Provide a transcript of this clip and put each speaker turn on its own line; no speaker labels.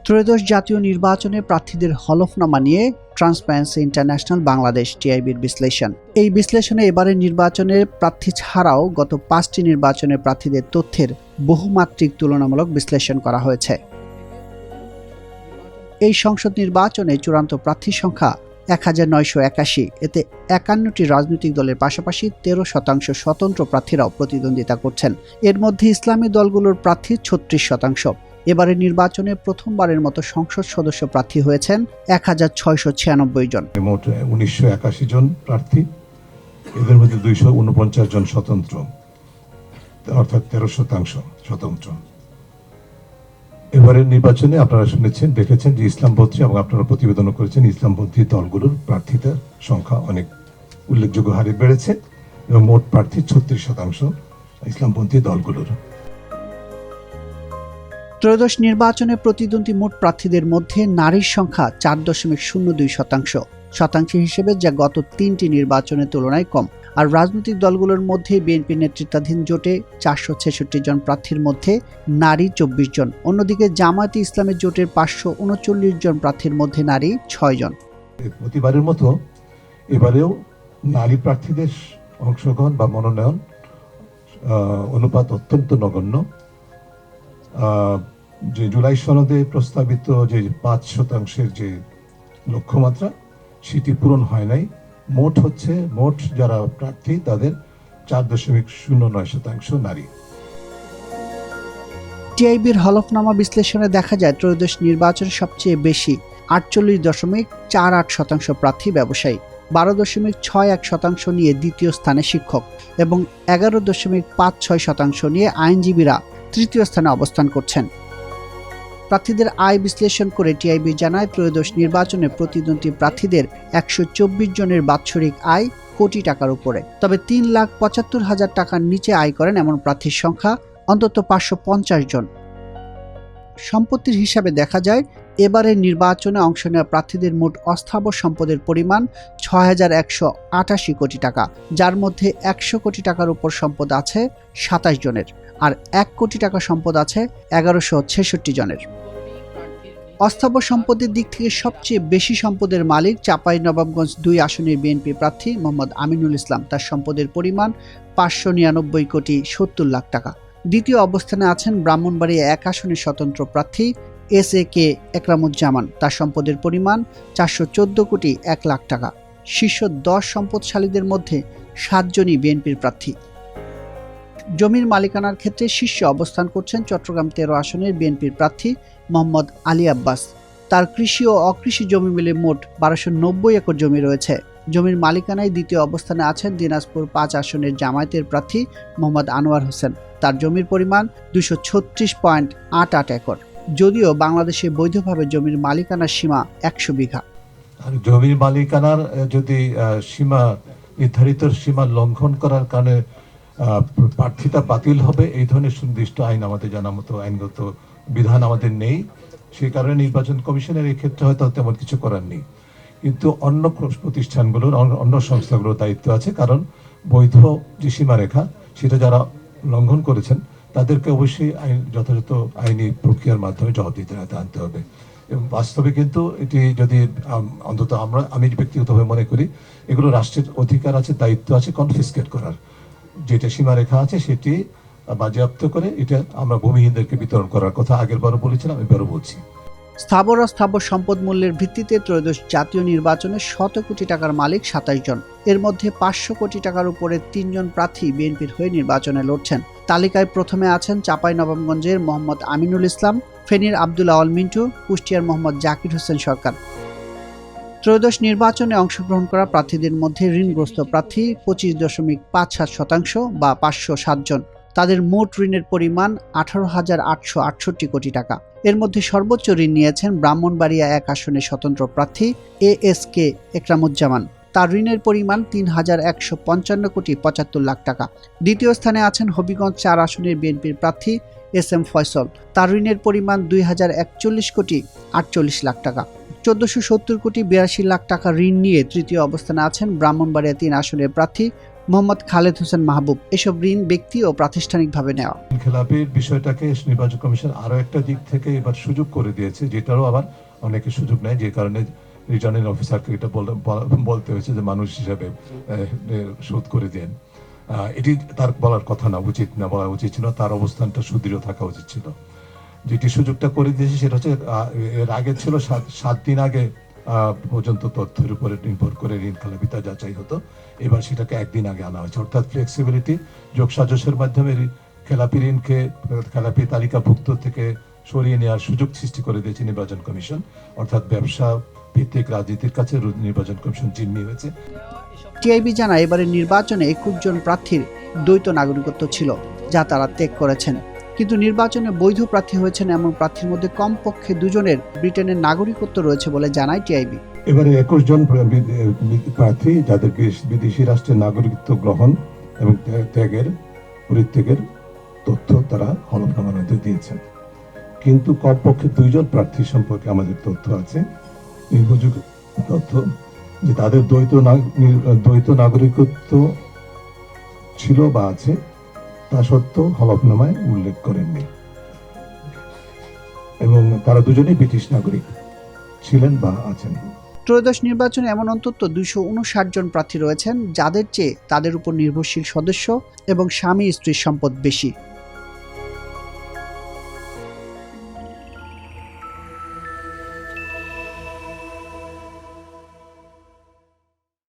ত্রয়োদশ জাতীয় নির্বাচনে প্রার্থীদের হলফনামা নিয়ে ট্রান্সপারেন্সি ইন্টারন্যাশনাল বাংলাদেশ টিআইবির বিশ্লেষণ। এই বিশ্লেষণে এবারের নির্বাচনের প্রার্থী ছাড়াও গত 5টি নির্বাচনের প্রার্থীদের তথ্যের বহুমাত্রিক তুলনামূলক বিশ্লেষণ করা হয়েছে। এই সংসদ নির্বাচনে চূড়ান্ত প্রার্থীর সংখ্যা 1981। এতে 51টি রাজনৈতিক দলের পাশাপাশি 13% স্বতন্ত্র প্রার্থীরাও প্রতিদ্বন্দ্বিতা করছেন। এর মধ্যে ইসলামী দলগুলোর প্রার্থী 36%। এবারের নির্বাচনে প্রথমবারের মতো সংসদ সদস্য প্রার্থী হয়েছেন 1696 জন।
মোট 1981 জন প্রার্থী, এদের মধ্যে 249 জন স্বতন্ত্র, অর্থাৎ 13% স্বতন্ত্র। এবারের নির্বাচনে আপনারা শুনেছেন, দেখেছেন যে ইসলামপন্থী, এবং আপনারা প্রতিবেদন করেছেন, ইসলামপন্থী দলগুলোর প্রার্থীদের সংখ্যা অনেক উল্লেখযোগ্য হারে বেড়েছে এবং মোট প্রার্থী 36% ইসলামপন্থী দলগুলোর।
ত্রয়োদশ নির্বাচনে প্রতিদ্বন্দ্বী মোট প্রার্থীদের মধ্যে নারীর সংখ্যা 4.02% হিসেবে, যা গত 3টি নির্বাচনের তুলনায় কম। আর রাজনৈতিক দলগুলোর মধ্যে বিএনপি নেতৃত্বাধীন জোটে 466 জন প্রার্থীর মধ্যে নারী 24 জন। অন্যদিকে জামায়াতে ইসলামের জোটের 539 জন প্রার্থীর মধ্যে নারী 6 জন।
প্রতিবারের মতো এবারেও নারী প্রার্থীদের অংশগ্রহণ বা মনোনয়ন অনুপাত অত্যন্ত নগণ্য। যে জুলাই সনদে প্রস্তাবিত যে 5% যে লক্ষ্যমাত্রা, সেটি পূরণ হয় নাই। মোট যারা প্রার্থী তাদের 4.09% নারী।
টিআইবির হলফনামা বিশ্লেষণে দেখা যায়, ত্রয়োদশ নির্বাচনে সবচেয়ে বেশি 48.48% প্রার্থী ব্যবসায়ী, 12.61% নিয়ে দ্বিতীয় স্থানে শিক্ষক এবং 11.56% নিয়ে আইনজীবীরা তৃতীয় স্থানে অবস্থান করছেন। প্রার্থীদের আয় বিশ্লেষণ করে টিআইবি জানায়, ত্রয়োদশ নির্বাচনে প্রতিদ্বন্দ্বী প্রার্থীদের 124 জনের বাৎসরিক আয় কোটি টাকার উপরে। তবে 3,75,000 টাকার নিচে আয় করেন এমন প্রার্থীর সংখ্যা অন্তত 550 জন। সম্পত্তির হিসাবে দেখা যায়, এবারের নির্বাচনে অংশ নেওয়া প্রার্থীদের মোট অস্থাবর সম্পদের পরিমাণ 6,188 কোটি টাকা, যার মধ্যে 100 কোটি টাকার উপর সম্পদ আছে 27 জনের, আর 1 কোটি টাকা সম্পদ আছে 1166 জনের। অস্থাবর সম্পদের দিক থেকে সবচেয়ে বেশি সম্পদের মালিক চাঁপাইনবাবগঞ্জ 2 আসনের বিএনপি প্রার্থী মোহাম্মদ আমিনুল ইসলাম। তার সম্পদের পরিমাণ 599,70,00,000 টাকা। দ্বিতীয় অবস্থানে আছেন ব্রাহ্মণবাড়িয়া 1 আসনের স্বতন্ত্র প্রার্থী SAK একরামুজ্জামান। তার সম্পদের পরিমাণ 414,01,00,000 টাকা। শীর্ষ 10 সম্পদশালীদের মধ্যে 7 জনই বিএনপির প্রার্থী। জমির মালিকানার ক্ষেত্রে শীর্ষে অবস্থান করছেন চট্টগ্রাম 13 আসনের বিএনপির প্রার্থী মোহাম্মদ আলী আব্বাস। তার কৃষি ও অকৃষি জমি মিলে মোট 1290 একর জমি রয়েছে। জমির মালিকানায় দ্বিতীয় অবস্থানে আছেন দিনাজপুর 5 আসনের জামায়াতের প্রার্থী মোহাম্মদ আনোয়ার হোসেন। তার জমির পরিমাণ 236.88 একর। যদিও বাংলাদেশে বৈধভাবে জমির মালিকানার সীমা 100 বিঘা।
জমির মালিকানার যদি সীমা নির্ধারিত সীমা লঙ্ঘন করার কারণে প্রার্থিতা বাতিল হবে, এই ধরনের সুনির্দিষ্ট আইন আমাদের জানা মতো আইনগত বিধান আমাদের নেই। সেই কারণে নির্বাচন কমিশনের এই ক্ষেত্রে হয়তো তেমন কিছু করার নেই। কিন্তু অন্য প্রতিষ্ঠানগুলোর, অন্য সংস্থাগুলোর দায়িত্ব আছে, কারণ বৈধ যে সীমারেখা সেটা যারা লঙ্ঘন করেছেন তাদেরকে অবশ্যই যথাযথ আইনি প্রক্রিয়ার মাধ্যমে জবাবদিহিতে আনতে হবে। এবং বাস্তবে কিন্তু এটি যদি অন্তত আমি ব্যক্তিগতভাবে মনে করি, এগুলো রাষ্ট্রের অধিকার আছে, দায়িত্ব আছে কনফিসকেট করার। যেটা সীমারেখা আছে সেটি বাজেয়াপ্ত করে এটা আমরা ভূমিহীনদেরকে বিতরণ করার কথা আগের বারও বলেছিলাম, এবারও বলছি।
স্থাবর অস্থাবর সম্পদ মূল্যের ভিত্তিতে ত্রয়োদশ জাতীয় নির্বাচনে 100 কোটি টাকার মালিক 27 জন। এর মধ্যে 500 কোটি টাকার উপরে 3 জন প্রার্থী বিএনপির হয়ে নির্বাচনে লড়ছেন। তালিকায় প্রথমে আছেন চাঁপাইনবাবগঞ্জের মোহাম্মদ আমিনুল ইসলাম, ফেনীর আব্দুল আওয়াল মিন্টু, কুষ্টিয়ার মোহাম্মদ জাকির হোসেন সরকার। ত্রয়োদশ নির্বাচনে অংশগ্রহণ করা প্রার্থীদের মধ্যে ঋণগ্রস্ত প্রার্থী 25.57% বা 507 জন। তাদের মোট ঋণের পরিমাণ 18,868 কোটি টাকা। এর মধ্যে সর্বোচ্চ ঋণ নিয়েছেন ব্রাহ্মণবাড়িয়া 1 আসনের স্বতন্ত্র প্রার্থী ASK একরামুজ্জামান। তার ঋণের পরিমাণ 3,155,75,00,000 টাকা। দ্বিতীয় স্থানে আছেন হবিগঞ্জ 4 আসনের বিএনপির প্রার্থী SM ফয়সল। তার ঋণের পরিমাণ 2,041,48,00,000 টাকা। 1470,82,00,000 টাকা ঋণ নিয়ে তৃতীয় অবস্থানে আছেন ব্রাহ্মণবাড়িয়া 3 আসনের প্রার্থী মোহাম্মদ খালেদ হোসেন মাহবুব। এসব ঋণ ব্যক্তি ও প্রাতিষ্ঠানিকভাবে নেওয়া।
খেলাপির বিষয়টাকে নির্বাচন কমিশন আরো একটা দিক থেকে এবার সুযোগ করে দিয়েছে, যেটারও আবার অনেকে সুযোগ নেয়, যে কারণে রিটার্নিং অফিসারকে এটা বলতে হয়েছে যে মানুষ হিসাবে শোধ করে দেন। এটি তার বলার কথা না, বলা উচিত ছিল, তার অবস্থানটা সুদৃঢ় থাকা উচিত ছিল। যেটি সুযোগটা করে দিয়েছে সেটা হচ্ছে এর আগে ছিল 7 দিন আগে পর্যন্ত তথ্যের উপরে নির্ভর করে ঋণ খেলাপিতা যাচাই হতো। এবার সেটাকে একদিন আগে আনা হয়েছে, অর্থাৎ ফ্লেক্সিবিলিটি যোগসাজশের মাধ্যমে খেলাপি ঋণকে খেলাপি তালিকাভুক্ত থেকে সরিয়ে নেওয়ার সুযোগ সৃষ্টি করে দিয়েছে নির্বাচন কমিশন। অর্থাৎ ব্যবসা ভিত্তিক রাজনীতির কাছে নির্বাচন কমিশন জিম্মি হয়েছে।
টিআইবি জানায় এবারের নির্বাচনে 21 জন প্রার্থীর দ্বৈত নাগরিকত্ব ছিল, যা তারা ত্যাগ করেছেন। কিন্তু নির্বাচনে বৈধ প্রার্থী হয়েছেন এমন প্রার্থীর মধ্যে কমপক্ষে 2 জনের ব্রিটেনের নাগরিকত্ব রয়েছে বলে জানায় টিআইবি।
এবারে 21 জন প্রার্থী যাদের বিদেশি রাষ্ট্রের নাগরিকত্ব গ্রহণ এবং পরিত্যাগের তথ্য তারা হলফনামার মধ্যে দিয়েছেন। কিন্তু কমপক্ষে 2 জন প্রার্থী সম্পর্কে আমাদের তথ্য আছে, নির্ভরযোগ্য তথ্য, যে তাদের দ্বৈত নাগরিকত্ব ছিল বা আছে, তা সত্ত্বেও হলফনামায় উল্লেখ করেননি, এবং তারা দুজনেই ব্রিটিশ নাগরিক ছিলেন বা আছেন।
ত্রয়োদশ নির্বাচনে এমন অন্তত 259 জন প্রার্থী রয়েছেন যাদের চেয়ে তাদের উপর নির্ভরশীল সদস্য এবং স্বামী স্ত্রীর সম্পদ বেশি।